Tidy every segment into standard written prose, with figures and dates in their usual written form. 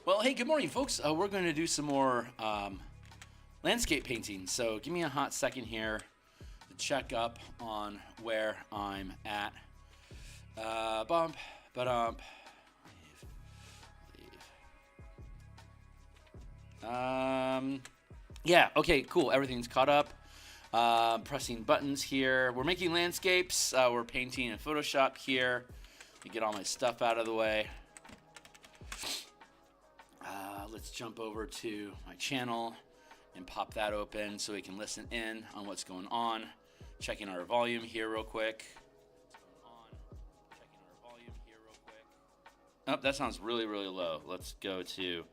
Well, hey, good morning, folks. We're going to do some more landscape painting. So give me a hot second here to check up on where I'm at. Bump, ba-dump. Leave. Yeah, okay, cool. Everything's caught up. Pressing buttons here. We're making landscapes. We're painting in Photoshop here. Let me get all my stuff out of the way. Let's jump over to my channel and pop that open so we can listen in on what's going on. Checking our volume here real quick. Oh, that sounds really, really low. Let's go to,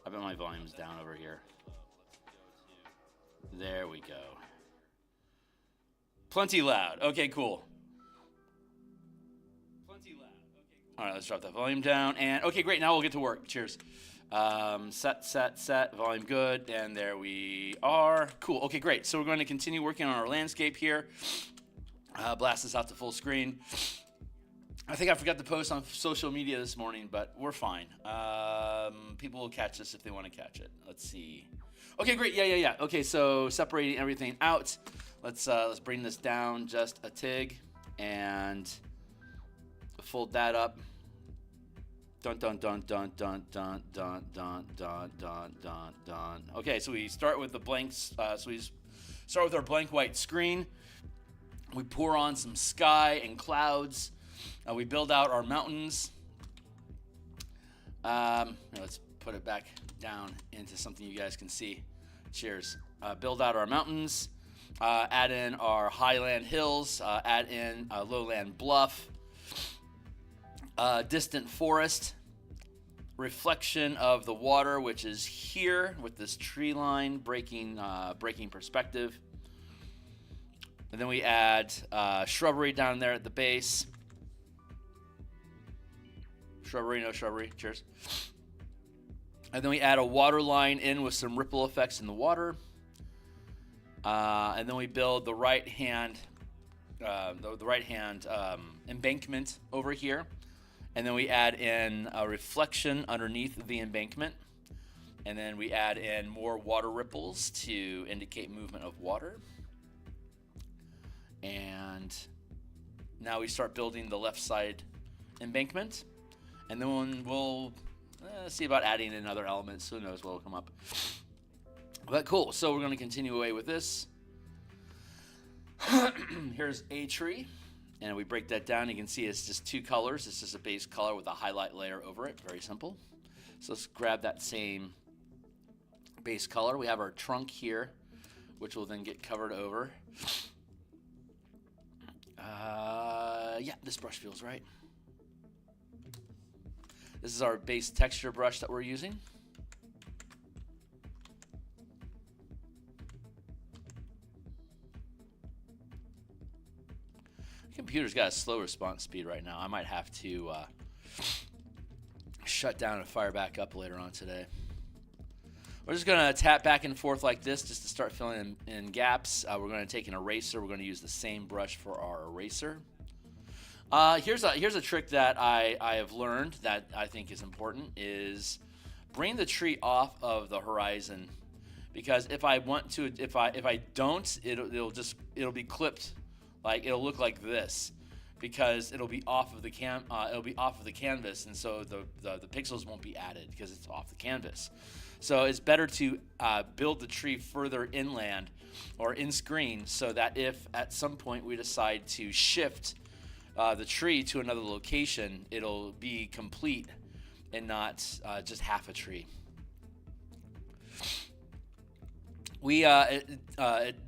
I bet my volume's down over here. There we go. Plenty loud. Okay, cool. Plenty loud. Okay, cool. All right, let's drop that volume down. And okay, great. Now we'll get to work. Cheers. Set. Volume good. And there we are. Cool. Okay, great. So we're going to continue working on our landscape here. Blast this out to full screen. I think I forgot to post on social media this morning, but we're fine. People will catch this if they want to catch it. Let's see. Okay, great. Yeah. Okay, so separating everything out. Let's bring this down just a tig and fold that up. Dun. Okay, so we start with the blanks. So we start with our blank white screen. We pour on some sky and clouds. We build out our mountains. Let's put it back down into something you guys can see. Cheers. Build out our mountains. Add in our highland hills. Add in a lowland bluff. Distant forest. Reflection of the water, which is here with this tree line breaking perspective. And then we add shrubbery down there at the base. Shrubbery, no shrubbery. Cheers. And then we add a water line in with some ripple effects in the water. And then we build the right hand embankment over here. And then we add in a reflection underneath the embankment. And then we add in more water ripples to indicate movement of water. And now we start building the left side embankment. And then we'll see about adding in other elements. Who knows what will come up. But cool. So we're going to continue away with this. Here's a tree. And we break that down. You can see it's just two colors. It's just a base color with a highlight layer over it. Very simple. So let's grab that same base color. We have our trunk here, which will then get covered over. Yeah, this brush feels right. This is our base texture brush that we're using. The computer's got a slow response speed right now. I might have to shut down and fire back up later on today. We're just going to tap back and forth like this just to start filling in gaps. We're going to take an eraser. We're going to use the same brush for our eraser. Here's a trick that I have learned that I think is important is bring the tree off of the horizon, because if I want to, if I don't, it'll be clipped, like it'll look like this, because it'll be off of the canvas, and so the pixels won't be added because it's off the canvas. So it's better to build the tree further inland or in screen, so that if at some point we decide to shift the tree to another location, it'll be complete and not just half a tree.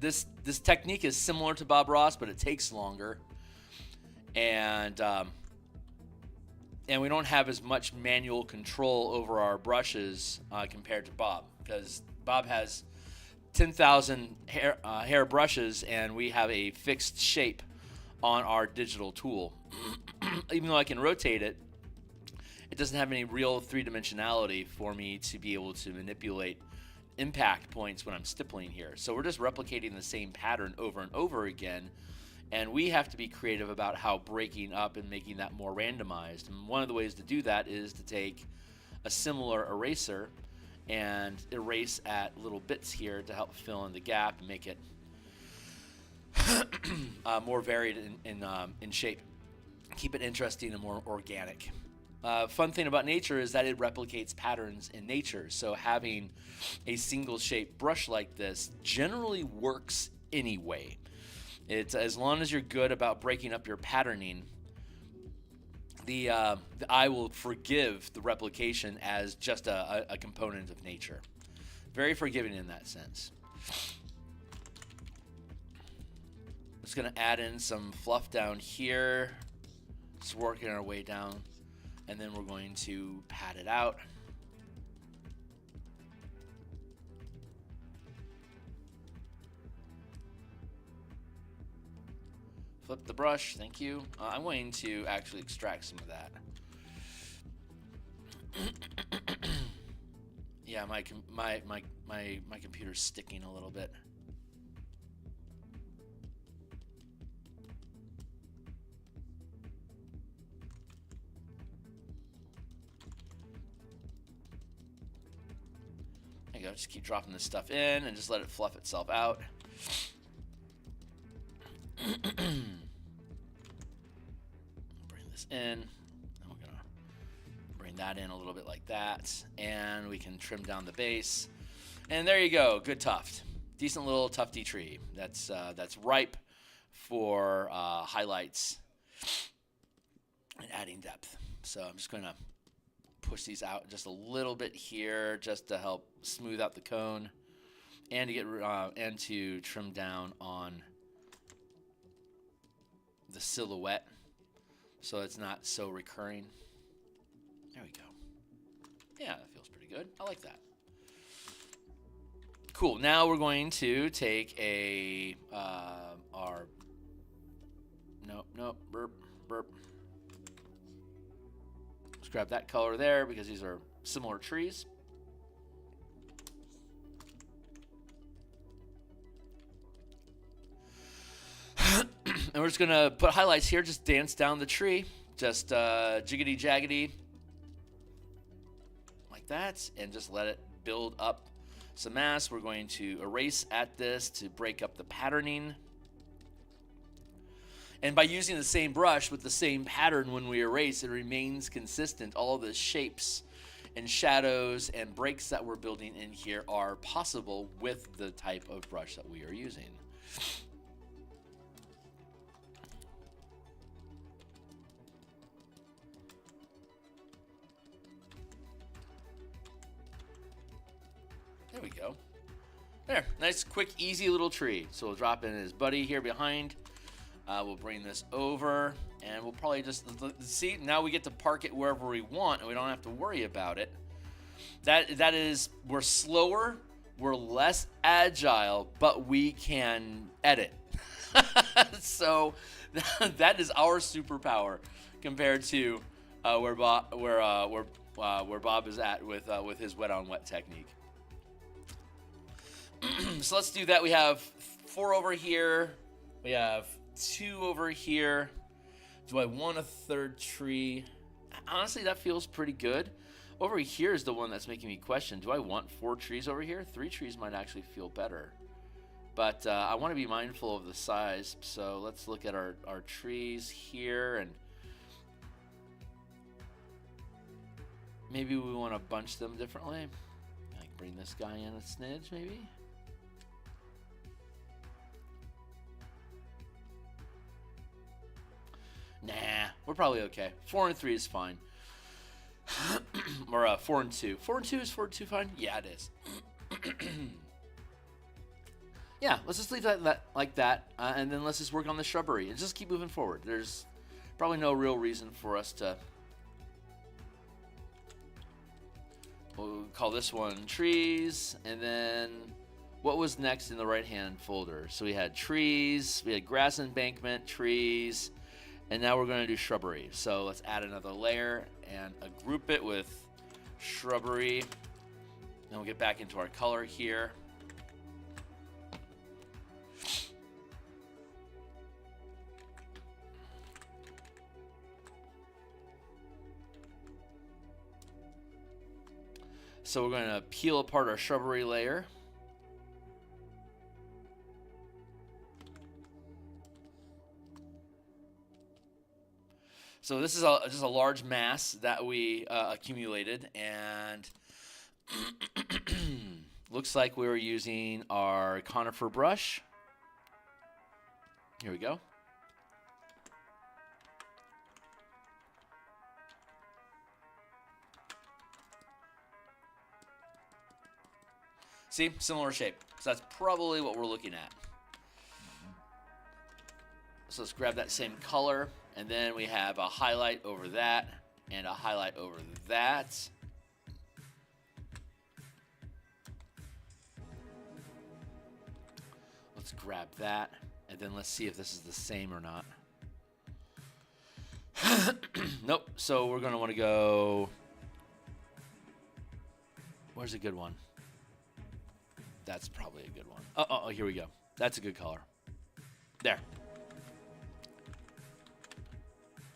This technique is similar to Bob Ross, but it takes longer, and we don't have as much manual control over our brushes compared to Bob, because Bob has 10,000 hair brushes, and we have a fixed shape on our digital tool. Even though I can rotate it, it doesn't have any real three-dimensionality for me to be able to manipulate impact points when I'm stippling here. So we're just replicating the same pattern over and over again, and we have to be creative about how breaking up and making that more randomized. And one of the ways to do that is to take a similar eraser and erase at little bits here to help fill in the gap and make it more varied in shape. Keep it interesting and more organic. Fun thing about nature is that it replicates patterns in nature. So having a single shape brush like this generally works anyway. It's as long as you're good about breaking up your patterning, the eye will forgive the replication as just a component of nature. Very forgiving in that sense. Just going to add in some fluff down here. Just working our way down. And then we're going to pat it out. Flip the brush, thank you. I'm going to actually extract some of that. Yeah, my computer's sticking a little bit. There you go, just keep dropping this stuff in and just let it fluff itself out. Bring this in, and we're gonna bring that in a little bit like that, and we can trim down the base, and there you go. Good tuft, decent little tufty tree. That's ripe for highlights and adding depth. So I'm just gonna push these out just a little bit here, just to help smooth out the cone, and to get and to trim down on the silhouette so it's not so recurring. There we go. Yeah, that feels pretty good. I like that. Cool. Now we're going to take a our burp. Let's grab that color there because these are similar trees. And we're just going to put highlights here, just dance down the tree, just jiggity jaggedy, like that, and just let it build up some mass. We're going to erase at this to break up the patterning. And by using the same brush with the same pattern when we erase, it remains consistent. All the shapes and shadows and breaks that we're building in here are possible with the type of brush that we are using. There we go. There, nice, quick, easy little tree. So we'll drop in his buddy here behind. We'll bring this over, and we'll probably just see. Now we get to park it wherever we want, and we don't have to worry about it. That is, we're slower, we're less agile, but we can edit. So that is our superpower compared to where Bob is at with his wet on wet technique. So let's do that. We have 4 over here. We have 2 over here. Do I want a 3rd tree? Honestly, that feels pretty good. Over here is the one that's making me question. Do I want 4 trees over here? 3 trees might actually feel better. But I want to be mindful of the size. So let's look at our trees here. And maybe we want to bunch them differently. Like bring this guy in a smidge, maybe. Nah, we're probably okay. 4 and 3 is fine. Or 4 and 2. 4 and 2 is 4 and 2 fine? Yeah, it is. Yeah, let's just leave that like that, and then let's just work on the shrubbery and just keep moving forward. There's probably no real reason for us to. We'll call this one trees, and then what was next in the right-hand folder? So we had trees, we had grass embankment, trees. And now we're going to do shrubbery. So let's add another layer and group it with shrubbery. Then we'll get back into our color here. So we're going to peel apart our shrubbery layer. So this is just a large mass that we accumulated, and looks like we were using our conifer brush. Here we go. See, similar shape. So that's probably what we're looking at. So let's grab that same color, and then we have a highlight over that and a highlight over that. Let's grab that, and then let's see if this is the same or not. Nope. So we're going to want to go... Where's a good one? That's probably a good one. Oh, here we go. That's a good color. There.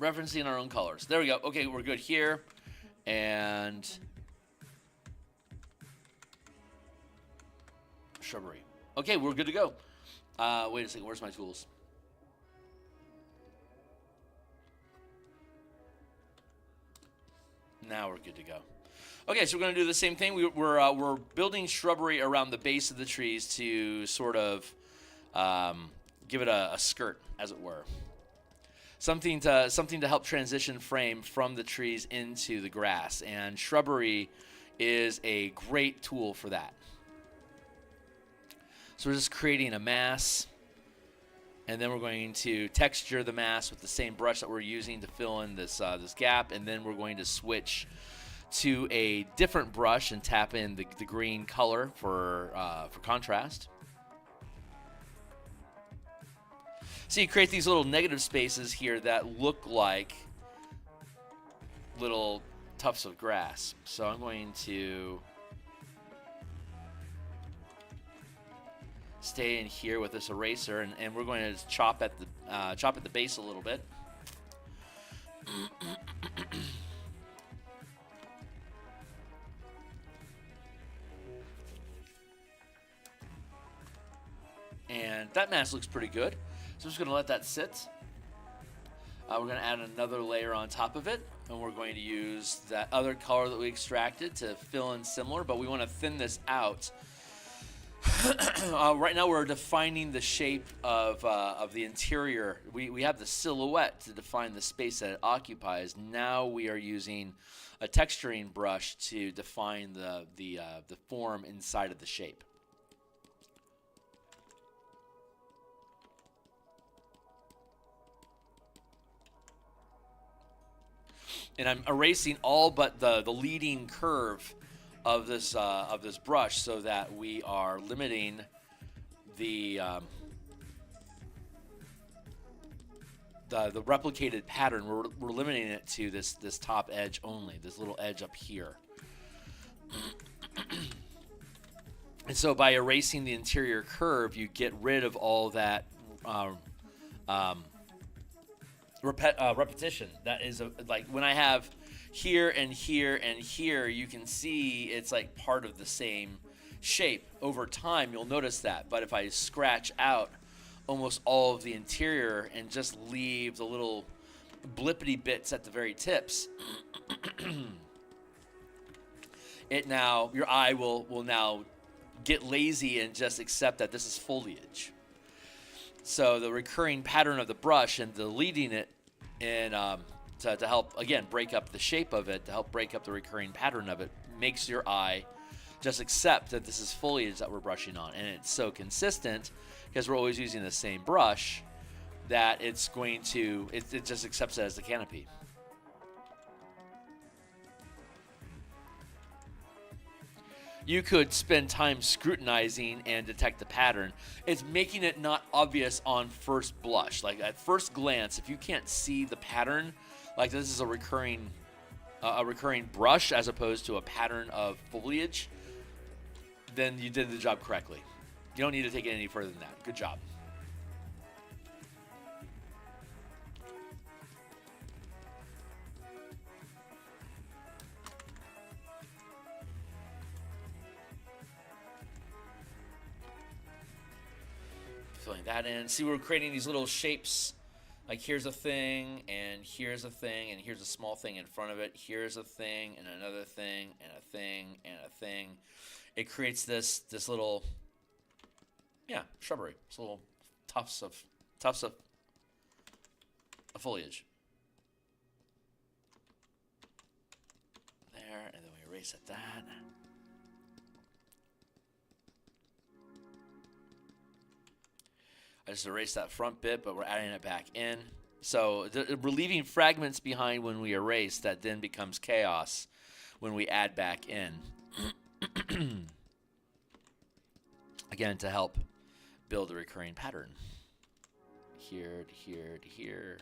Referencing our own colors. There we go. Okay, we're good here. And shrubbery. Okay, we're good to go. Wait a second. Where's my tools? Now we're good to go. Okay, so we're going to do the same thing. We're building shrubbery around the base of the trees to sort of give it a skirt, as it were. Something to help transition frame from the trees into the grass, and shrubbery is a great tool for that. So we're just creating a mass, and then we're going to texture the mass with the same brush that we're using to fill in this gap, and then we're going to switch to a different brush and tap in the green color for contrast. So you create these little negative spaces here that look like little tufts of grass. So I'm going to stay in here with this eraser, and we're going to chop at the base a little bit. And that mass looks pretty good. So I'm just going to let that sit. We're going to add another layer on top of it. And we're going to use that other color that we extracted to fill in similar. But we want to thin this out. Right now we're defining the shape of the interior. We have the silhouette to define the space that it occupies. Now we are using a texturing brush to define the form inside of the shape. And I'm erasing all but the leading curve of this brush so that we are limiting the replicated pattern. We're limiting it to this top edge only, this little edge up here. And so by erasing the interior curve, you get rid of all that repetition. That is like when I have here and here and here, you can see it's like part of the same shape. Over time, you'll notice that. But if I scratch out almost all of the interior and just leave the little blippity bits at the very tips, your eye will now get lazy and just accept that this is foliage. So the recurring pattern of the brush and the leading it in to help, again, break up the shape of it, to help break up the recurring pattern of it, makes your eye just accept that this is foliage that we're brushing on. And it's so consistent, because we're always using the same brush, that it just accepts it as the canopy. You could spend time scrutinizing and detect the pattern. It's making it not obvious on first blush. Like at first glance, if you can't see the pattern, like this is a recurring brush as opposed to a pattern of foliage, then you did the job correctly. You don't need to take it any further than that. Good job. filling that in. See, we're creating these little shapes. Like here's a thing, and here's a thing, and here's a small thing in front of it. Here's a thing, and another thing, and a thing, and a thing. It creates this little, yeah, shrubbery. It's little tufts of foliage. There, and then we erase at that. I just erased that front bit, but we're adding it back in. So we're leaving fragments behind when we erase that then becomes chaos when we add back in. Again, to help build a recurring pattern. Here to here to here.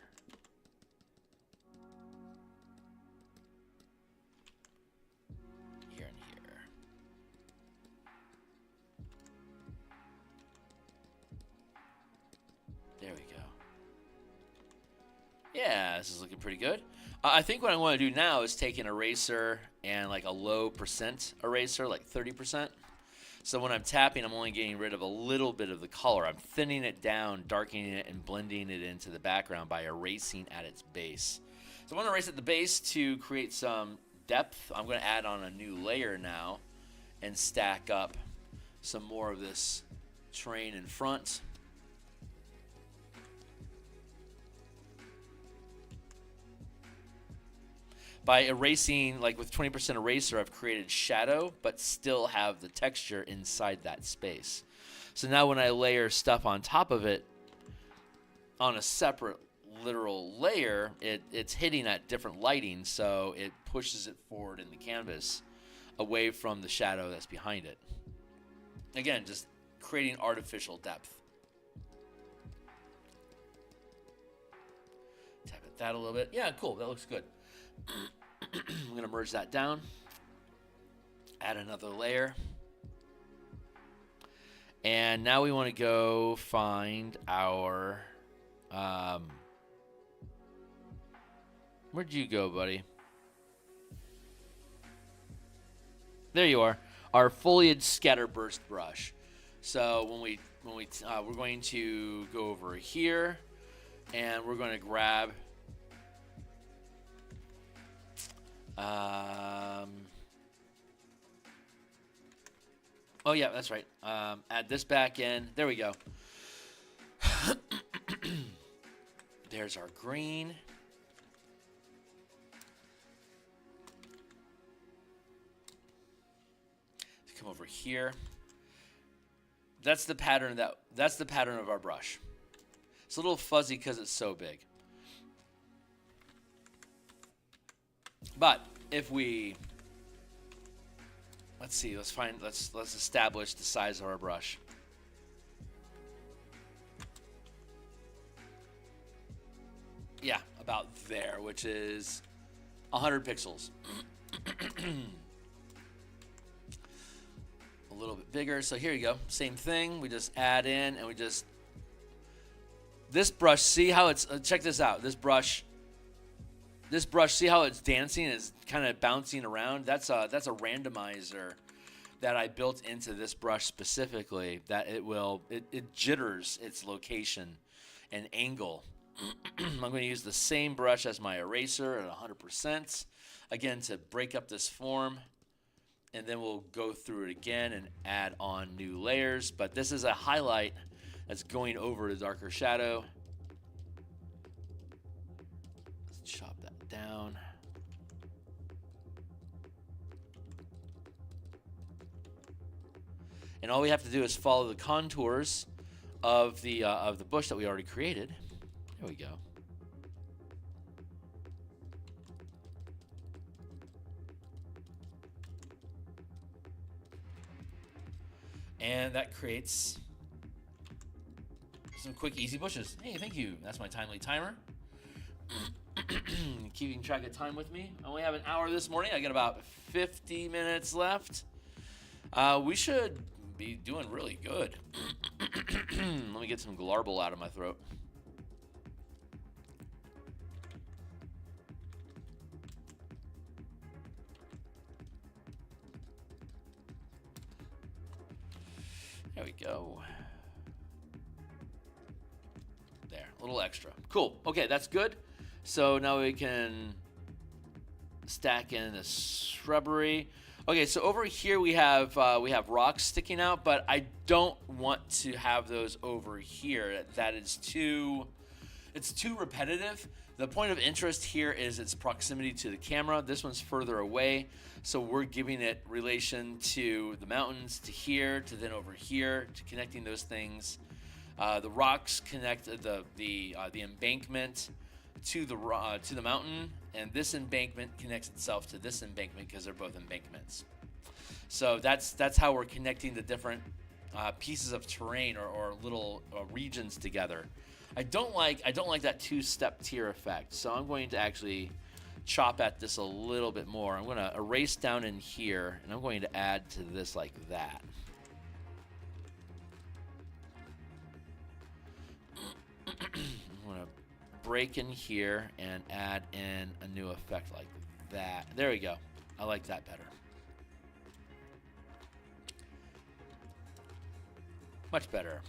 Here and here. There we go. Yeah, this is looking pretty good. I think what I want to do now is take an eraser and like a low percent eraser, like 30%. So when I'm tapping, I'm only getting rid of a little bit of the color. I'm thinning it down, darkening it, and blending it into the background by erasing at its base. So I want to erase at the base to create some depth. I'm going to add on a new layer now and stack up some more of this terrain in front. By erasing, like with 20% eraser, I've created shadow, but still have the texture inside that space. So now when I layer stuff on top of it, on a separate literal layer, it's hitting at different lighting, so it pushes it forward in the canvas away from the shadow that's behind it. Again, just creating artificial depth. Tap at that a little bit. Yeah, cool. That looks good. I'm going to merge that down. Add another layer. And now we want to go find our... where'd you go, buddy? There you are. Our foliage scatterburst brush. So we're going to go over here, and we're going to grab... oh yeah, that's right. Add this back in. There we go. There's our green. Come over here. That's the pattern of our brush. It's a little fuzzy because it's so big. But if we, let's establish the size of our brush. Yeah, about there, which is 100 pixels. A little bit bigger. So here you go. Same thing. We just add in and this brush, see how it's, check this out. This brush, see how it's dancing? It's kind of bouncing around. That's a randomizer that I built into this brush specifically, that it jitters its location and angle. I'm going to use the same brush as my eraser at 100%, again, to break up this form, and then we'll go through it again and add on new layers. But this is a highlight that's going over the darker shadow. Let's chop that down. And all we have to do is follow the contours of the bush that we already created. There we go. And that creates some quick, easy bushes. Hey, thank you. That's my timely timer. Keeping track of time with me. I only have an hour this morning. I got about 50 minutes left. We should be doing really good. Let me get some Glarble out of my throat. There we go. a little extra. Cool. Okay, that's good. So now we can stack in the shrubbery. Okay, so over here we have rocks sticking out, but I don't want to have those over here. That is it's too repetitive. The point of interest here is its proximity to the camera. This one's further away, so we're giving it relation to the mountains, to here, to then over here, to connecting those things. The rocks connect the embankment to the mountain, and this embankment connects itself to this embankment because they're both embankments. So that's how we're connecting the different pieces of terrain or little regions together. I don't like that two-step tier effect, so I'm going to actually chop at this a little bit more. I'm going to erase down in here, and I'm going to add to this like that. I'm going to break in here and add in a new effect like that. There we go. I like that better. Much better.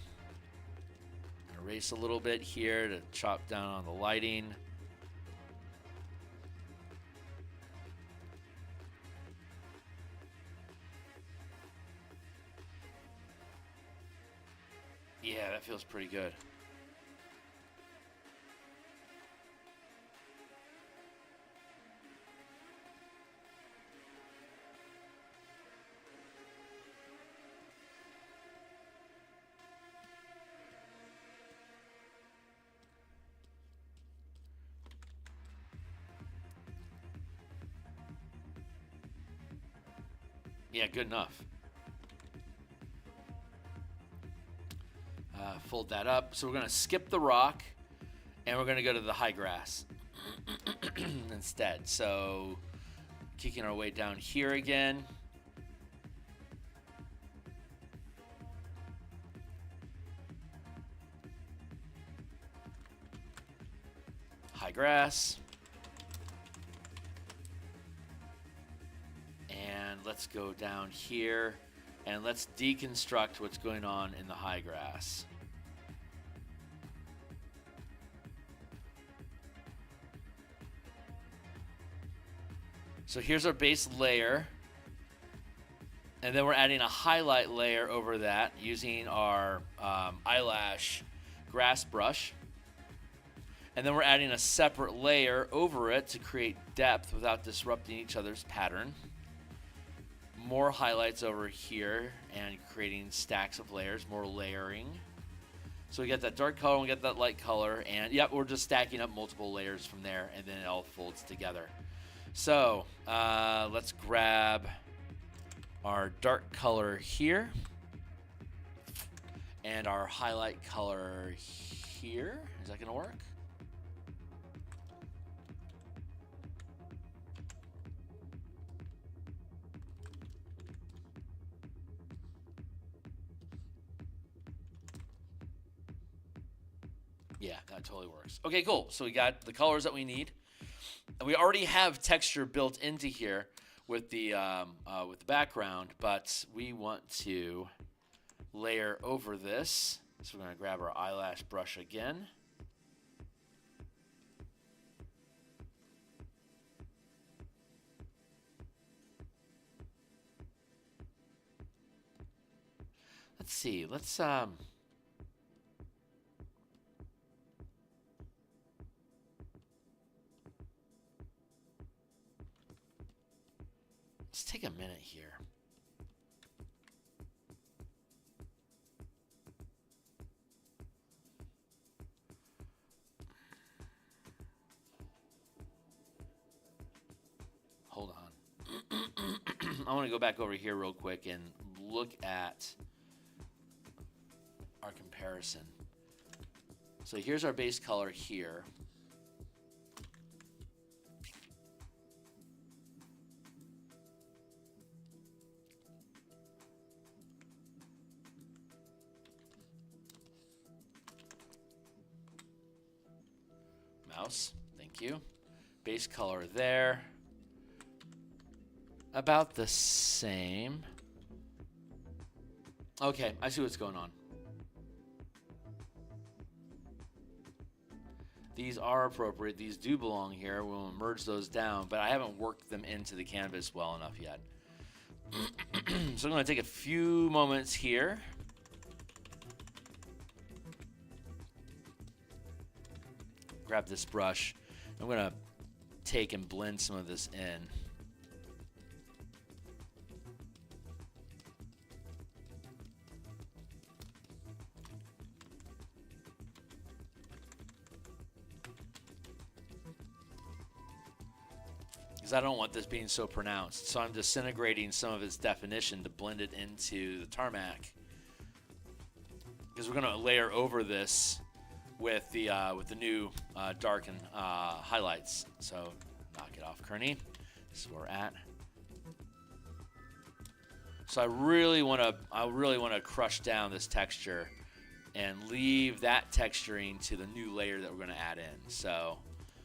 Erase a little bit here to chop down on the lighting. Yeah, that feels pretty good. Yeah, good enough. Fold that up. So we're going to skip the rock, and we're going to go to the high grass instead. So kicking our way down here again. High grass. And let's go down here and let's deconstruct what's going on in the high grass. So here's our base layer, and then we're adding a highlight layer over that using our eyelash grass brush. And then we're adding a separate layer over it to create depth without disrupting each other's pattern. More highlights over here and creating stacks of layers, more layering. So we got that dark color, we got that light color, and yep, we're just stacking up multiple layers from there, and then it all folds together. So let's grab our dark color here and our highlight color here. Is that going to work? Yeah, that totally works. Okay, cool. So we got the colors that we need. And we already have texture built into here with the background, but we want to layer over this. So we're going to grab our eyelash brush again. Let's see. Let's take a minute here. Hold on. I want to go back over here real quick and look at our comparison. So here's our base color here. Mouse, thank you. Base color there. About the same. Okay, I see what's going on. These are appropriate. These do belong here. We'll merge those down, but I haven't worked them into the canvas well enough yet. So I'm going to take a few moments here. Grab this brush. I'm going to take and blend some of this in. Because I don't want this being so pronounced. So I'm disintegrating some of its definition to blend it into the tarmac. Because we're going to layer over this with the new darken highlights. So knock it off, Kearney. This is where we're at. So I really want to crush down this texture and leave that texturing to the new layer that we're going to add in. So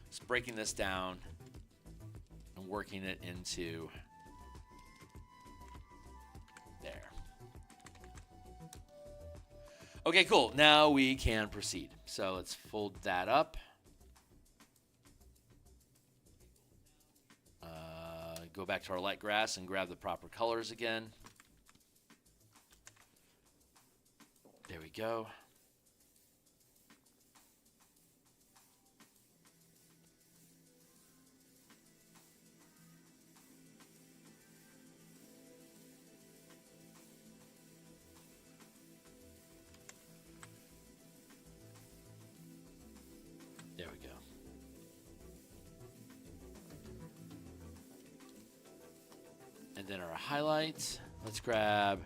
just breaking this down and working it into there. Okay, cool. Now we can proceed. So let's fold that up. Go back to our light grass and grab the proper colors again. There we go. There we go. And then our highlights, let's grab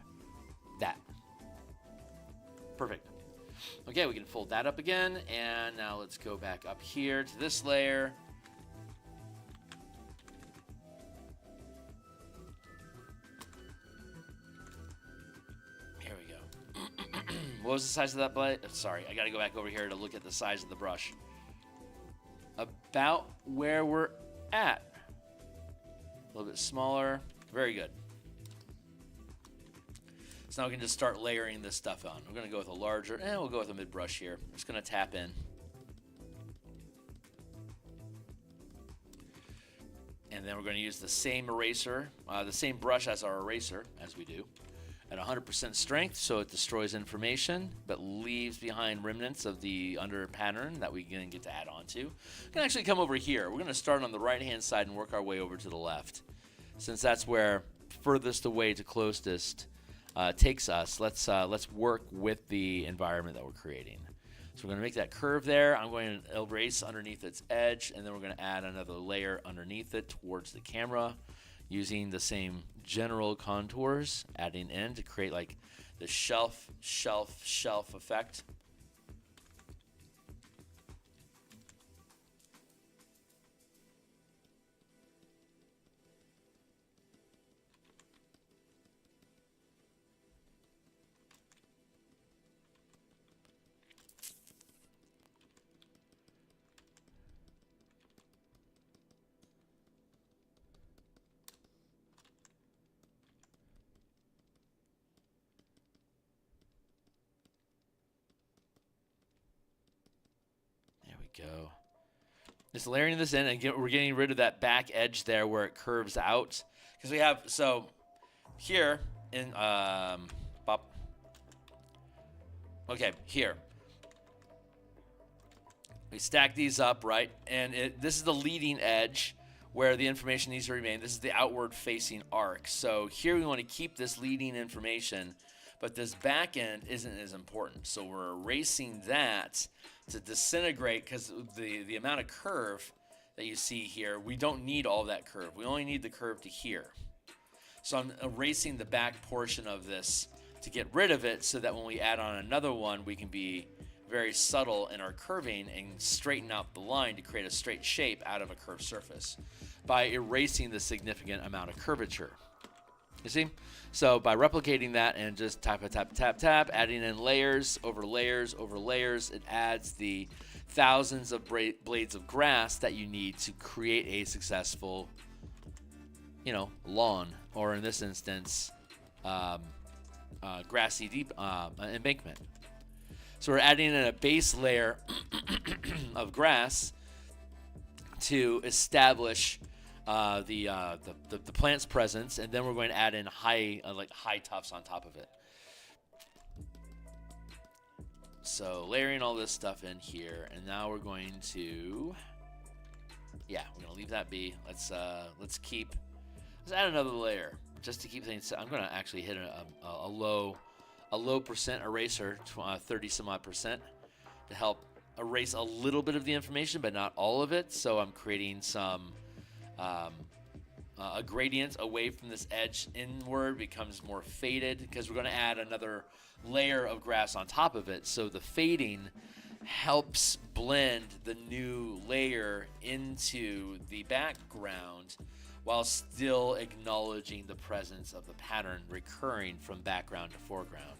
that. Perfect. Okay, we can fold that up again, and now let's go back up here to this layer. Here we go. What was the size of that blade? Sorry, I gotta go back over here to look at the size of the brush. About where we're at. A little bit smaller. Very good. So now we can just start layering this stuff on. We're going to go with a larger, we'll go with a mid brush here. I'm just going to tap in. And then we're going to use the same eraser, the same brush as our eraser, as we do, at 100% strength, so it destroys information, but leaves behind remnants of the under pattern that we can get to add on to. We can actually come over here. We're going to start on the right-hand side and work our way over to the left. Since that's where furthest away to closest takes us, let's work with the environment that we're creating. So we're going to make that curve there. I'm going to erase underneath its edge, and then we're going to add another layer underneath it towards the camera using the same general contours, adding in to create like the shelf effect. Go. Just layering this in, and we're getting rid of that back edge there where it curves out. Because we have, so here in, okay, here. We stack these up, right? And this is the leading edge where the information needs to remain. This is the outward facing arc. So here we want to keep this leading information, but this back end isn't as important. So we're erasing that to disintegrate, because the amount of curve that you see here, we don't need all that curve. We only need the curve to here. So I'm erasing the back portion of this to get rid of it, so that when we add on another one, we can be very subtle in our curving and straighten out the line to create a straight shape out of a curved surface by erasing the significant amount of curvature. You see? So by replicating that and just tap, adding in layers over layers over layers, it adds the thousands of blades of grass that you need to create a successful, lawn, or in this instance, grassy deep embankment. So we're adding in a base layer of grass to establish the plant's presence, and then we're going to add in high tufts on top of it. So layering all this stuff in here, and now we're going to, we're gonna leave that be. Let's add another layer just to keep things. I'm gonna actually hit a low percent eraser, 30 some odd percent, to help erase a little bit of the information, but not all of it. So I'm creating some a gradient away from this edge inward, becomes more faded because we're going to add another layer of grass on top of it. So the fading helps blend the new layer into the background while still acknowledging the presence of the pattern recurring from background to foreground.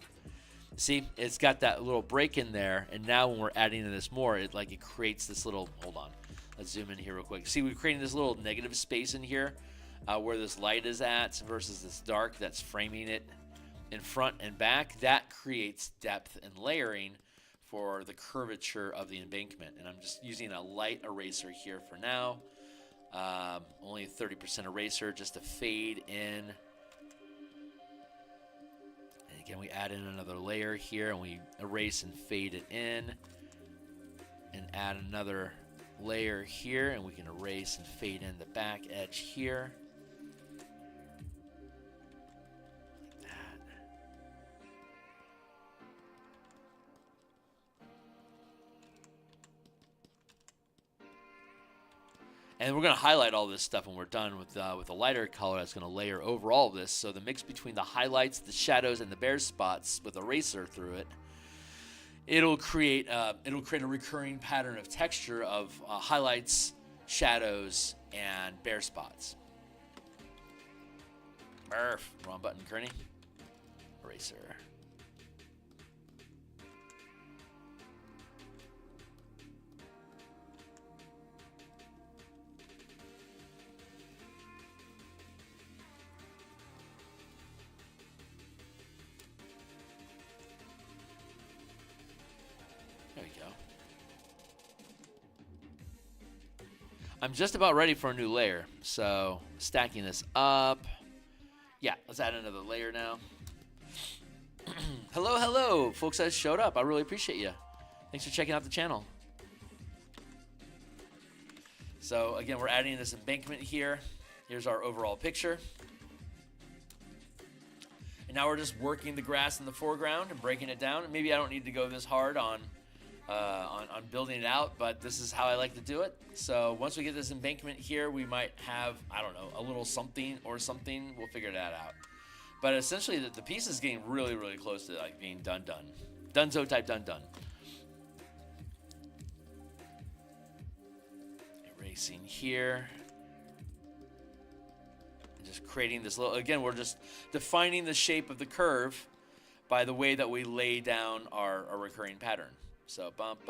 See, it's got that little break in there, and now when we're adding in this more, it creates this little, hold on, let's zoom in here real quick. See, we're creating this little negative space in here where this light is at versus this dark that's framing it in front and back. That creates depth and layering for the curvature of the embankment. And I'm just using a light eraser here for now. Only 30% eraser just to fade in. And again, we add in another layer here, and we erase and fade it in. And add another layer here, and we can erase and fade in the back edge here. Like that. And we're going to highlight all this stuff when we're done with a lighter color that's going to layer over all of this. So the mix between the highlights, the shadows, and the bare spots with eraser through it, it'll create a recurring pattern of texture of highlights, shadows, and bare spots. Wrong button, Kearney. Eraser. There we go. I'm just about ready for a new layer, so stacking this up. Yeah, let's add another layer now. Hello, folks that showed up. I really appreciate you. Thanks for checking out the channel. So again, we're adding this embankment here. Here's our overall picture. And now we're just working the grass in the foreground and breaking it down. And maybe I don't need to go this hard on building it out, but this is how I like to do it. So once we get this embankment here, we might have, I don't know, a little something or something. We'll figure that out. But essentially, the piece is getting really, really close to like being done. Dunzo type done. Erasing here. And just creating this little, again, we're just defining the shape of the curve by the way that we lay down our recurring pattern. So bump.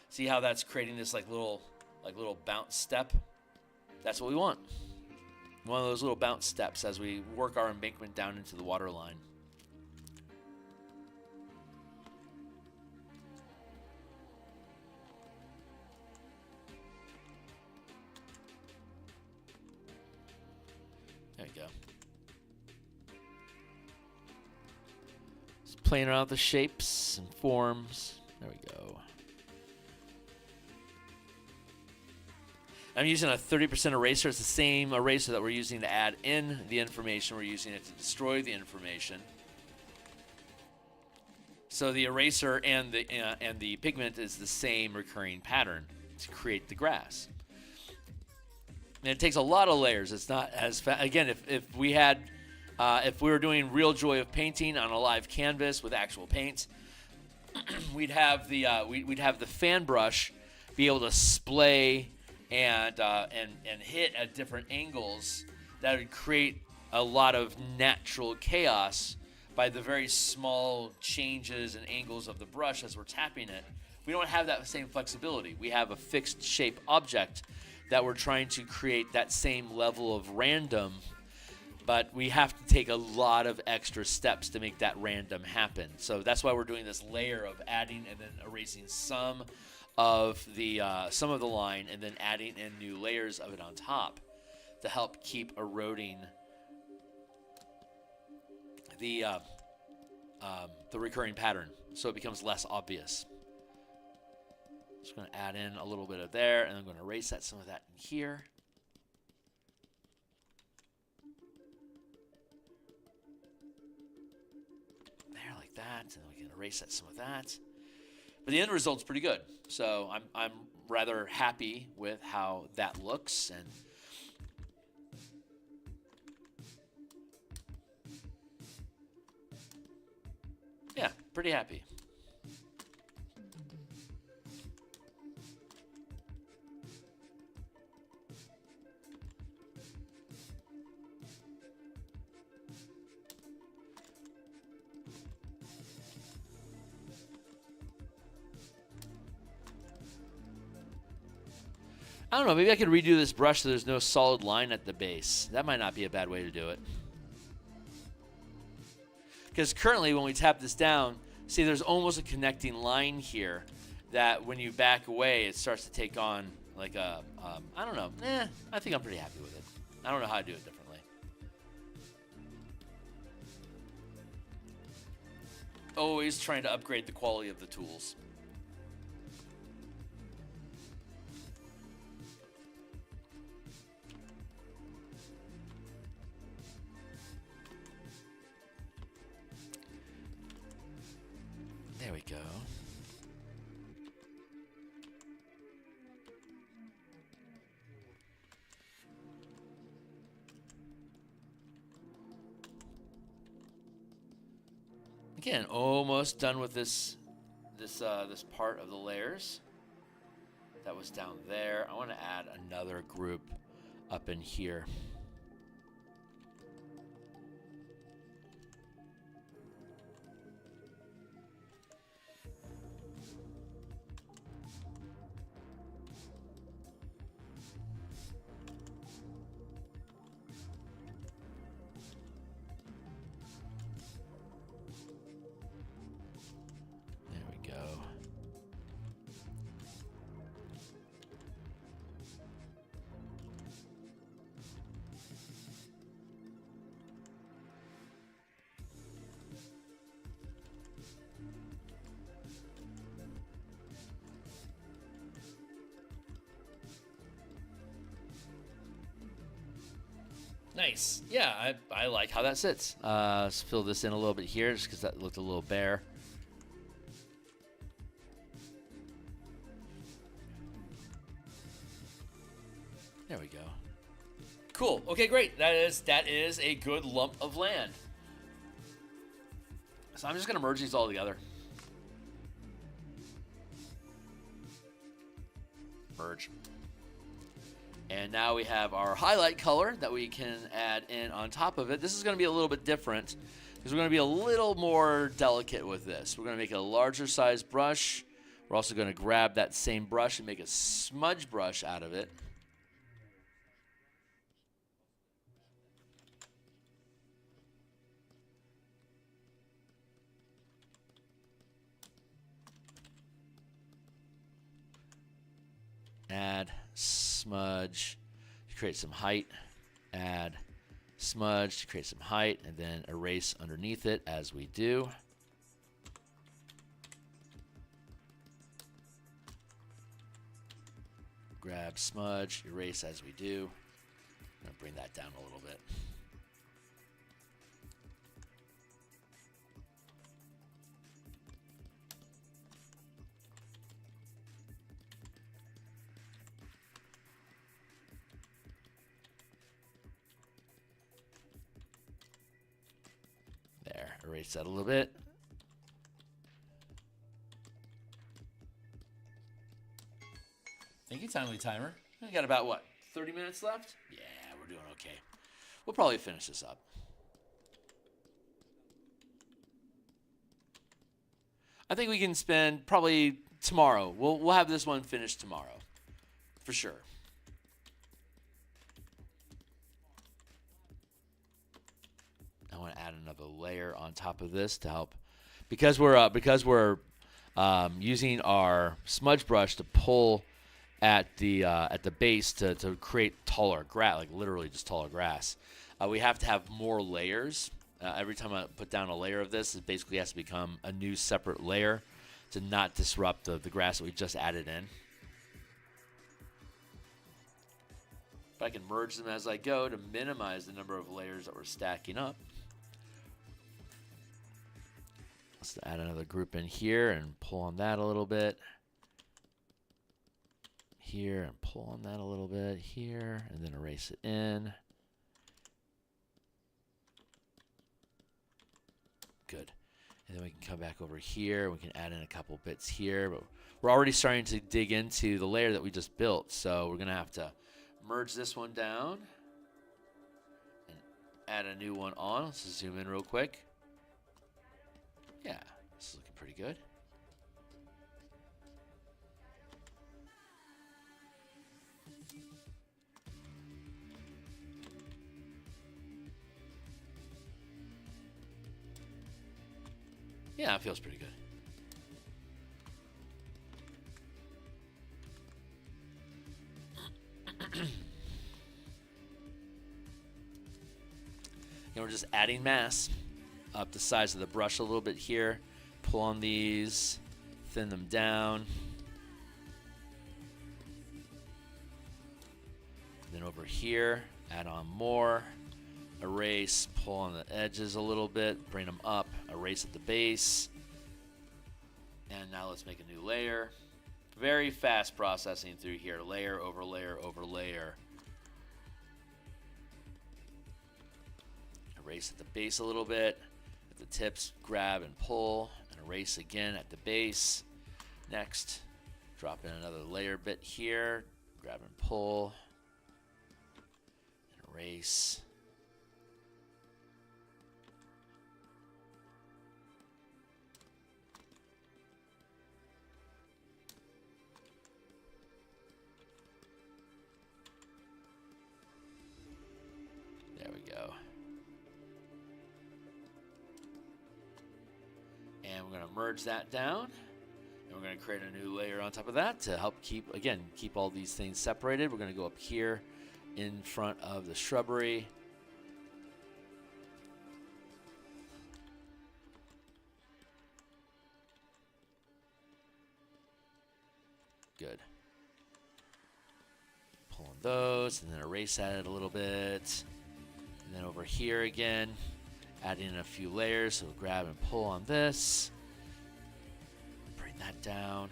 See how that's creating this like little bounce step? That's what we want. One of those little bounce steps as we work our embankment down into the water line. There you go. Just playing around with the shapes and forms. There we go. I'm using a 30% eraser. It's the same eraser that we're using to add in the information. We're using it to destroy the information. So the eraser and the pigment is the same recurring pattern to create the grass. And it takes a lot of layers. It's not as fast. Again, if we were doing real joy of painting on a live canvas with actual paint, we'd have the fan brush be able to splay and hit at different angles that would create a lot of natural chaos by the very small changes and angles of the brush as we're tapping it. We don't have that same flexibility. We have a fixed shape object that we're trying to create that same level of random but we have to take a lot of extra steps to make that random happen. So that's why we're doing this layer of adding and then erasing some of the line, and then adding in new layers of it on top to help keep eroding the recurring pattern, so it becomes less obvious. Just going to add in a little bit of there, and I'm going to erase some of that in here. There, like that, and then we can erase some of that. But the end result's pretty good, so I'm rather happy with how that looks, and yeah, pretty happy. I don't know, maybe I could redo this brush so there's no solid line at the base. That might not be a bad way to do it. Because currently when we tap this down, see there's almost a connecting line here that when you back away, it starts to take on like a, I don't know. I think I'm pretty happy with it. I don't know how to do it differently. Always trying to upgrade the quality of the tools. There we go. Again, almost done with this part of the layers. That was down there. I want to add another group up in here. Nice. Yeah, I like how that sits. Let's fill this in a little bit here just because that looked a little bare. There we go. Cool. Okay, great. That is a good lump of land. So I'm just going to merge these all together. Merge. And now we have our highlight color that we can add in on top of it. This is going to be a little bit different because we're going to be a little more delicate with this. We're going to make a larger size brush. We're also going to grab that same brush and make a smudge brush out of it. Add smudge to create some height, add smudge to create some height, and then erase underneath it as we do. Grab smudge, erase as we do. I'm going to bring that down a little bit. Erase that a little bit. Thank you, Timely Timer. We got about, what, 30 minutes left? Yeah, we're doing okay. We'll probably finish this up. I think we can spend probably tomorrow. We'll have this one finished tomorrow, for sure. want to add another layer on top of this to help, because we're using our smudge brush to pull at the base to create taller grass, like literally just taller grass. We have to have more layers. Every time I put down a layer of this, it basically has to become a new separate layer to not disrupt the grass that we just added in. But I can merge them as I go to minimize the number of layers that we're stacking up. Let's add another group in here and pull on that a little bit. Here and pull on that a little bit here, and then erase it in. Good. And then we can come back over here. We can add in a couple bits here, but we're already starting to dig into the layer that we just built. So we're going to have to merge this one down and add a new one on. Let's just zoom in real quick. Yeah, this is looking pretty good. Yeah, it feels pretty good. And we're just adding mass up the size of the brush a little bit here. Pull on these, thin them down. Then over here, add on more. Erase, pull on the edges a little bit, bring them up, erase at the base. And now let's make a new layer. Very fast processing through here, layer over layer over layer. Erase at the base a little bit. At the tips, grab and pull, and erase again at the base. Next, drop in another layer bit here, grab and pull, and erase. There we go. And we're going to merge that down. And we're going to create a new layer on top of that to help keep all these things separated. We're going to go up here in front of the shrubbery. Good. Pulling those and then erase at it a little bit. And then over here again, adding in a few layers. So grab and pull on this. Bring that down.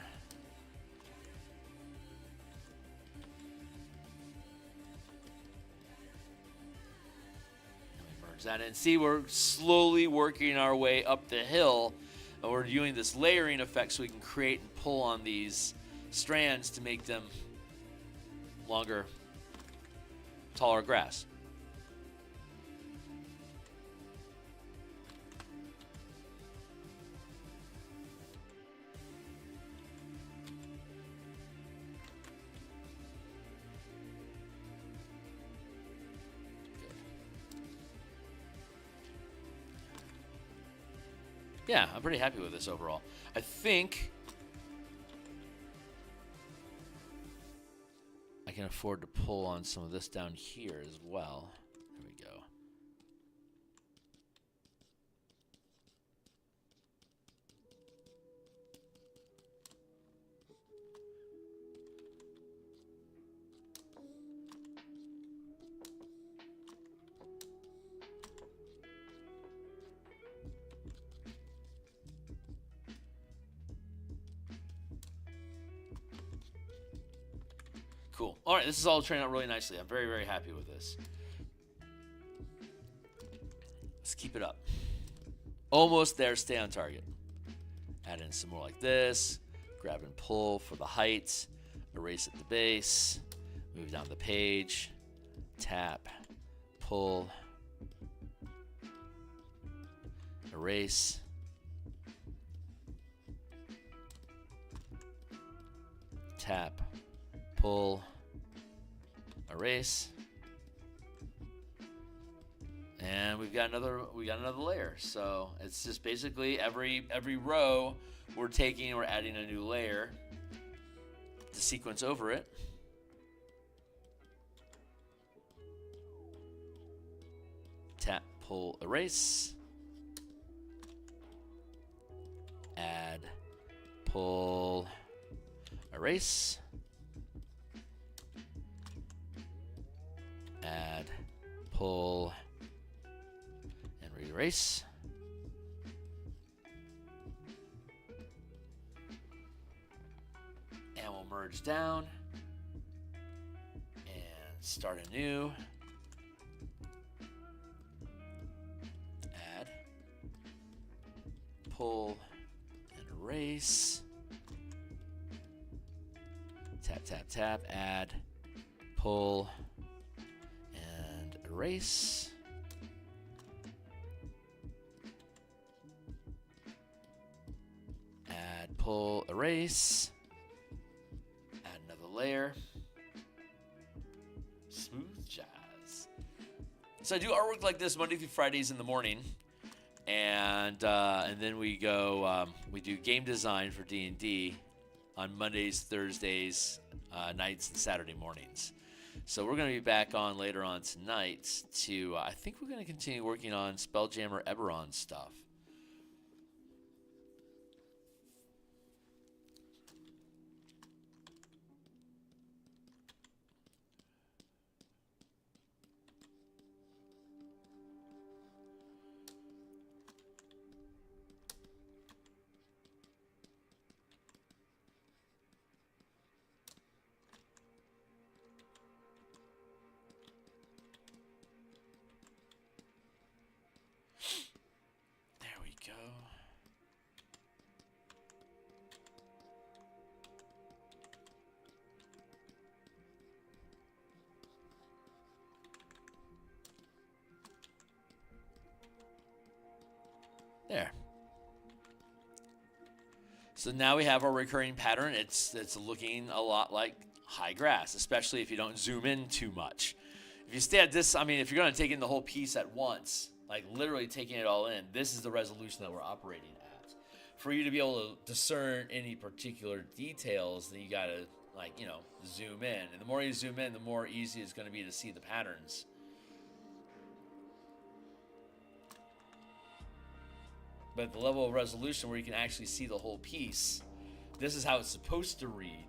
And we merge that in. See, we're slowly working our way up the hill. And we're doing this layering effect so we can create and pull on these strands to make them longer, taller grass. Yeah, I'm pretty happy with this overall. I think I can afford to pull on some of this down here as well. There we go. Cool. All right, this is all turning out really nicely. I'm very, very happy with this. Let's keep it up. Almost there. Stay on target. Add in some more like this. Grab and pull for the height. Erase at the base. Move down the page. Tap. Pull. Erase. Tap. Pull, erase, And we got another layer. So it's just basically every row we're adding a new layer to sequence over it. Tap, pull, erase. Add, pull, erase. Add, pull, and re-erase. And we'll merge down and start anew. Add, pull, and erase. Tap, tap, tap. Add, pull, and erase. Add, pull, erase. Add another layer. Smooth jazz. So I do artwork like this Monday through Fridays in the morning, and then we go. We do game design for D&D on Mondays, Thursdays, nights, and Saturday mornings. So we're going to be back on later on tonight to. I think we're going to continue working on Spelljammer Eberron stuff. Go. There. So now we have our recurring pattern. It's looking a lot like high grass, especially if you don't zoom in too much. If you stay at this, I mean, if you're going to take in the whole piece at once, like literally taking it all in, this is the resolution that we're operating at. For you to be able to discern any particular details, then you got to, like, you know, zoom in. And the more you zoom in, the more easy it's going to be to see the patterns. But at the level of resolution where you can actually see the whole piece, this is how it's supposed to read.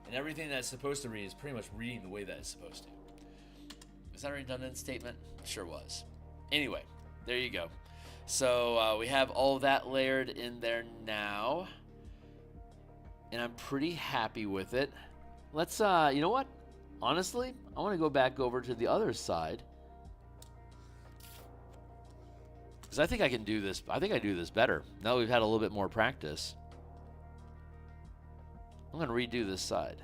And everything that's supposed to read is pretty much reading the way that it's supposed to. Was that a redundant statement? Sure was. Anyway, there you go. So we have all of that layered in there now. And I'm pretty happy with it. Let's, you know what? Honestly, I want to go back over to the other side. Because I think I can do this. I think I do this better. Now that we've had a little bit more practice. I'm going to redo this side.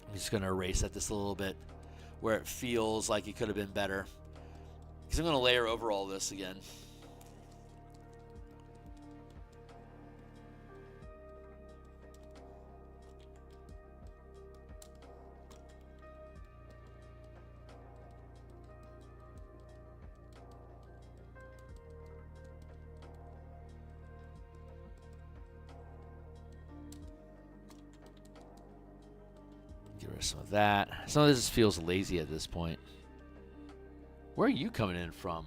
I'm just going to erase at this a little bit where it feels like it could have been better. Because I'm going to layer over all this again. Get rid of some of that. Some of this feels lazy at this point. Where are you coming in from?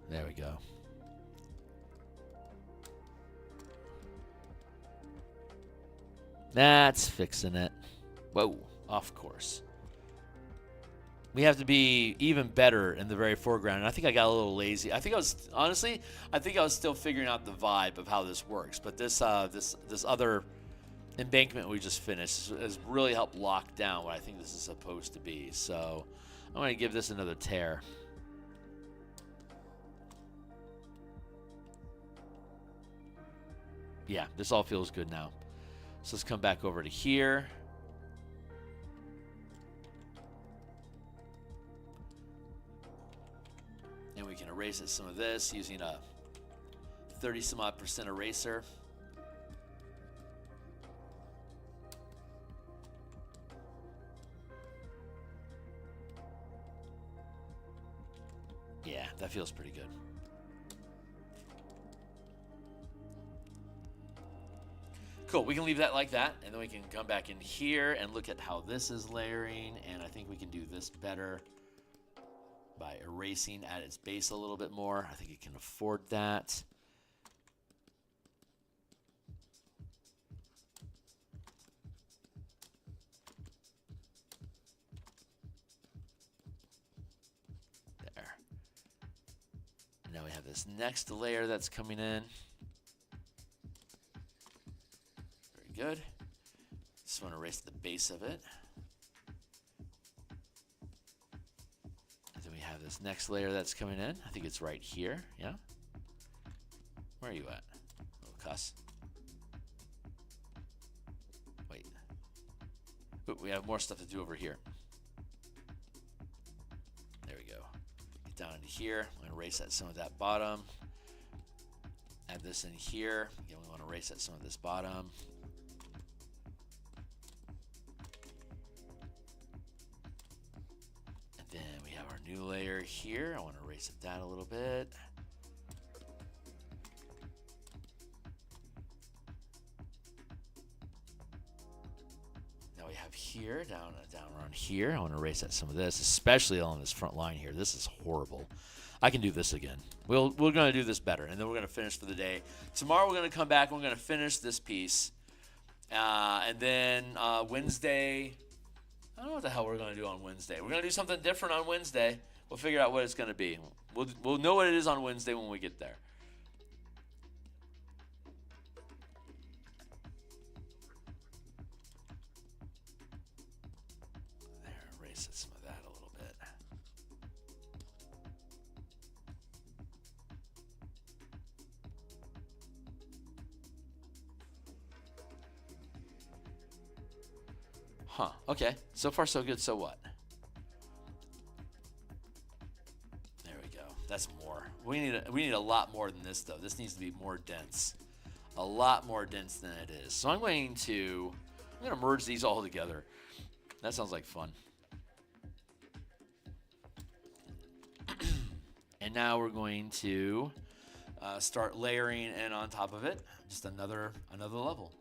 There we go. That's fixing it. Whoa, of course. We have to be even better in the very foreground. And I think I got a little lazy. I think I was, honestly, I think I was still figuring out the vibe of how this works. But this other embankment we just finished has really helped lock down what I think this is supposed to be. So I'm going to give this another tear. Yeah, this all feels good now. So let's come back over to here. And we can erase some of this using a 30-some-odd% eraser. Yeah, that feels pretty good. Cool, we can leave that like that, and then we can come back in here and look at how this is layering, and I think we can do this better by erasing at its base a little bit more. I think it can afford that. There. And now we have this next layer that's coming in. Very good. Just want to erase the base of it. We have this next layer that's coming in. I think it's right here. Yeah. Where are you at? Little cuss. Wait. Ooh, we have more stuff to do over here. There we go. Get down into here. I'm going to erase some of that bottom. Add this in here. Again, we want to erase some of this bottom. Then we have our new layer here. I want to erase that a little bit. Now we have here, down around here. I want to erase some of this, especially on this front line here. This is horrible. I can do this again. We're going to do this better, and then we're going to finish for the day. Tomorrow we're going to come back and we're going to finish this piece. And then Wednesday... I don't know what the hell we're going to do on Wednesday. We're going to do something different on Wednesday. We'll figure out what it's going to be. We'll know what it is on Wednesday when we get there. There, erase some of that a little bit. Huh, okay. So far so good, so what? There we go. That's more. We need a lot more than this though. This needs to be more dense. A lot more dense than it is. So I'm going to merge these all together. That sounds like fun. And now we're going to start layering in on top of it. Just another level.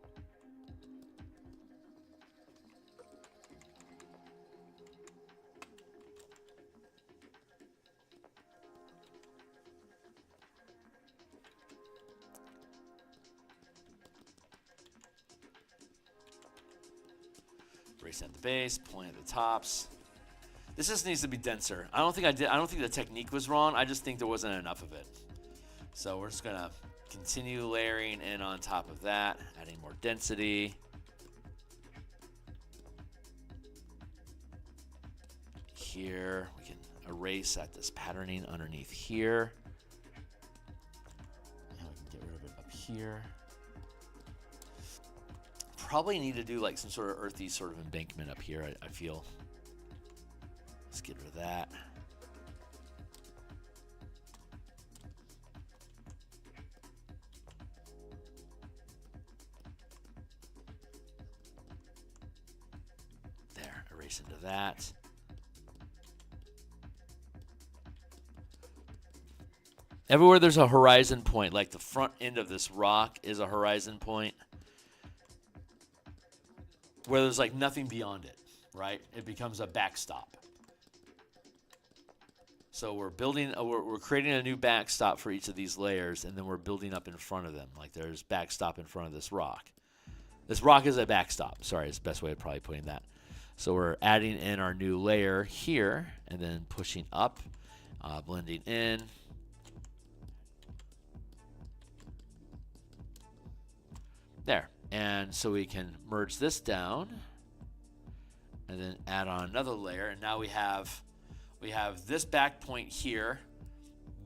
Erasing at the base, pulling at the tops. This just needs to be denser. I don't think the technique was wrong. I just think there wasn't enough of it. So we're just gonna continue layering in on top of that, adding more density. Here we can erase at this patterning underneath here. And we can get rid of it up here. Probably need to do like some sort of earthy sort of embankment up here, I feel. Let's get rid of that. There, erase into that. Everywhere there's a horizon point, like the front end of this rock is a horizon point, where there's like nothing beyond it, right? It becomes a backstop. So we're building, we're creating a new backstop for each of these layers, and then we're building up in front of them. Like there's backstop in front of this rock. This rock is a backstop. Sorry, it's the best way of probably putting that. So we're adding in our new layer here, and then pushing up, blending in. There. And so we can merge this down and then add on another layer. And now we have this back point here,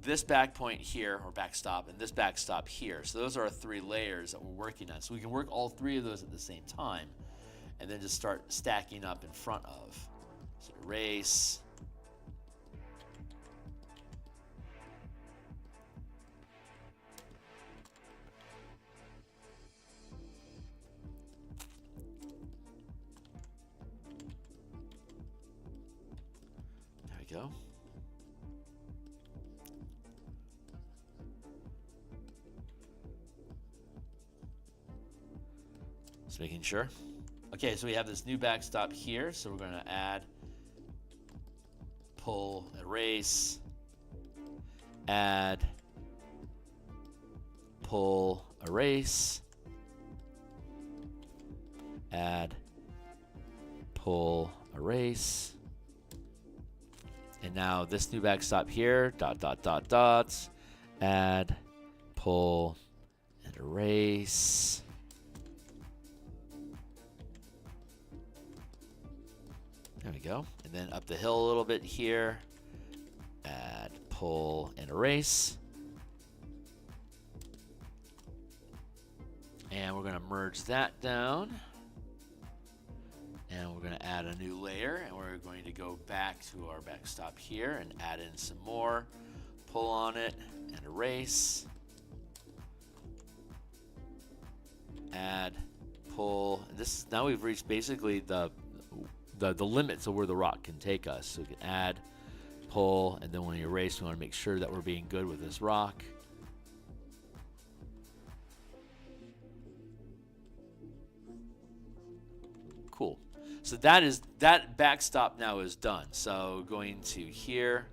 this back point here, or backstop, and this backstop here. So those are our 3 layers that we're working on. So we can work all 3 of those at the same time, and then just start stacking up in front of. So erase. There we go. Just making sure. Okay, so we have this new backstop here, so we're going to add, pull, erase, add, pull, erase, add, pull, erase, and now this new backstop here, dots, add, pull, and erase. There we go. And then up the hill a little bit here. Add, pull, and erase. And we're going to merge that down. And we're going to add a new layer. And we're going to go back to our backstop here and add in some more. Pull on it and erase. Add, pull. And this, now we've reached basically the limits of where the rock can take us. So we can add, pull, and then when we erase, we want to make sure that we're being good with this rock. Cool. So that backstop now is done. So going to here,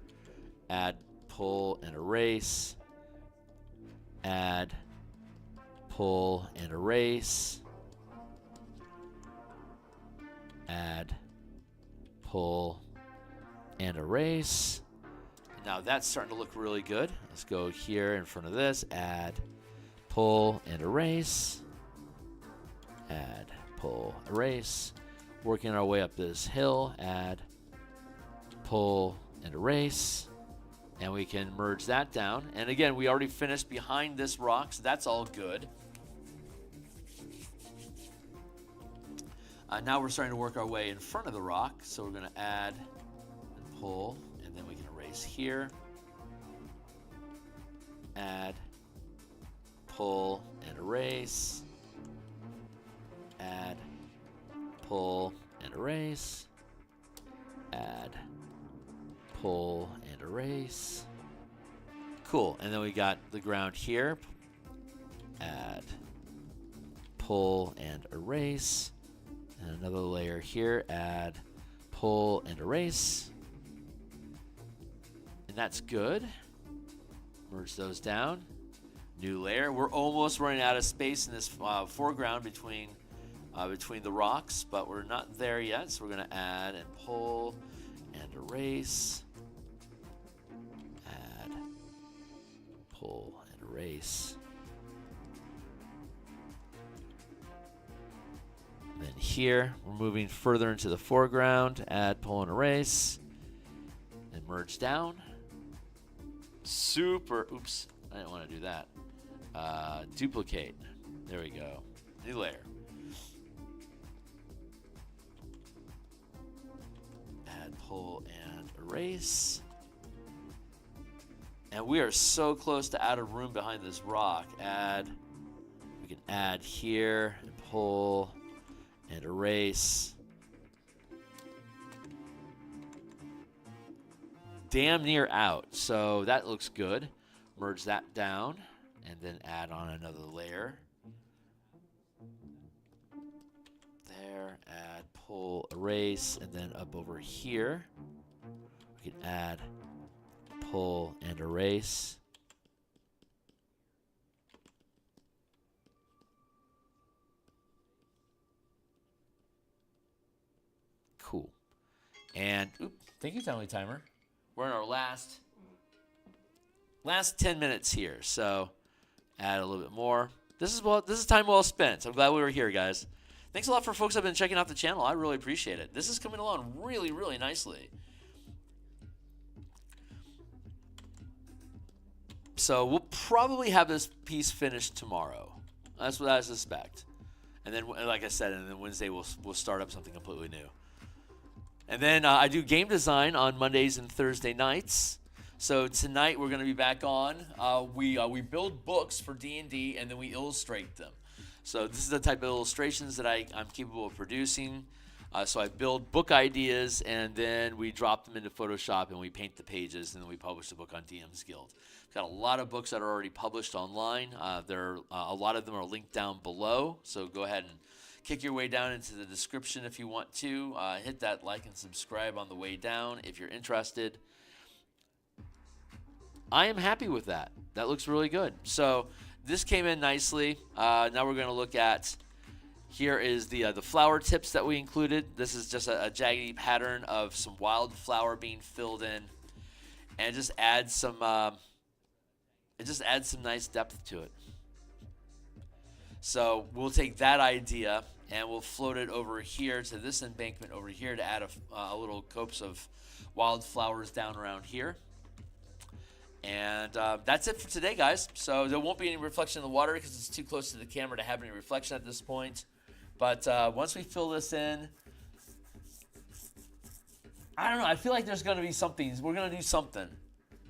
add, pull, and erase. Add, pull, and erase. Add, pull, and erase. Now that's starting to look really good. Let's go here in front of this. Add, pull, and erase. Add, pull, erase. Working our way up this hill. Add, pull, and erase. And we can merge that down. And again, we already finished behind this rock, so that's all good. Now we're starting to work our way in front of the rock. So we're going to add and pull, and then we can erase here. Add, pull, and erase. Add, pull, and erase. Add, pull, and erase. Cool. And then we got the ground here. Add, pull, and erase. And another layer here, add, pull, and erase. And that's good. Merge those down. New layer. We're almost running out of space in this foreground between the rocks, but we're not there yet. So we're going to add and pull and erase. Add, pull, and erase. Then here, we're moving further into the foreground. Add, pull, and erase. And merge down. Oops, I didn't want to do that. Duplicate. There we go. New layer. Add, pull, and erase. And we are so close to out of room behind this rock. We can add here and pull and erase. Damn near out. So that looks good. Merge that down and then add on another layer. There, add, pull, erase, and then up over here, we can add, pull, and erase. Cool. And thank you, Timely Timer. We're in our last 10 minutes here, so add a little bit more. This is time well spent. I'm glad we were here, guys. Thanks a lot for folks that have been checking out the channel. I really appreciate it. This is coming along really, really nicely. So we'll probably have this piece finished tomorrow. That's what I suspect. And then, like I said, and then Wednesday we'll start up something completely new. And then I do game design on Mondays and Thursday nights. So tonight we're going to be back on. We build books for D&D and then we illustrate them. So this is the type of illustrations that I'm capable of producing. So I build book ideas and then we drop them into Photoshop and we paint the pages and then we publish the book on DMsGuild. We've got a lot of books that are already published online. A lot of them are linked down below. So go ahead and kick your way down into the description if you want to. Hit that like and subscribe on the way down if you're interested. I am happy with that. That looks really good. So this came in nicely. Now we're going to look at, here is the flower tips that we included. This is just a jaggedy pattern of some wildflower being filled in, and it just adds some nice depth to it. So we'll take that idea and we'll float it over here to this embankment over here to add a little copse of wildflowers down around here. And that's it for today, guys. So there won't be any reflection in the water because it's too close to the camera to have any reflection at this point. But once we fill this in, I don't know. I feel like there's going to be something. We're going to do something.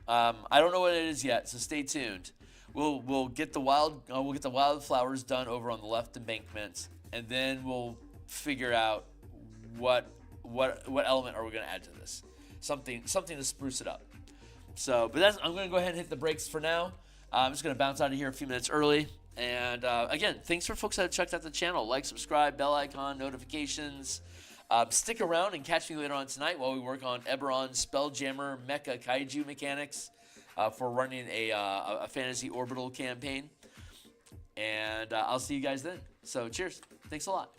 I don't know what it is yet, so stay tuned. We'll get the wildflowers done over on the left embankment, and then we'll figure out what element are we going to add to this. Something to spruce it up. So, but I'm going to go ahead and hit the brakes for now. I'm just going to bounce out of here a few minutes early. And again, thanks for folks that have checked out the channel. Like, subscribe, bell icon, notifications. Stick around and catch me later on tonight while we work on Eberron's Spelljammer Mecha Kaiju mechanics for running a fantasy orbital campaign. And I'll see you guys then. So cheers. Thanks a lot.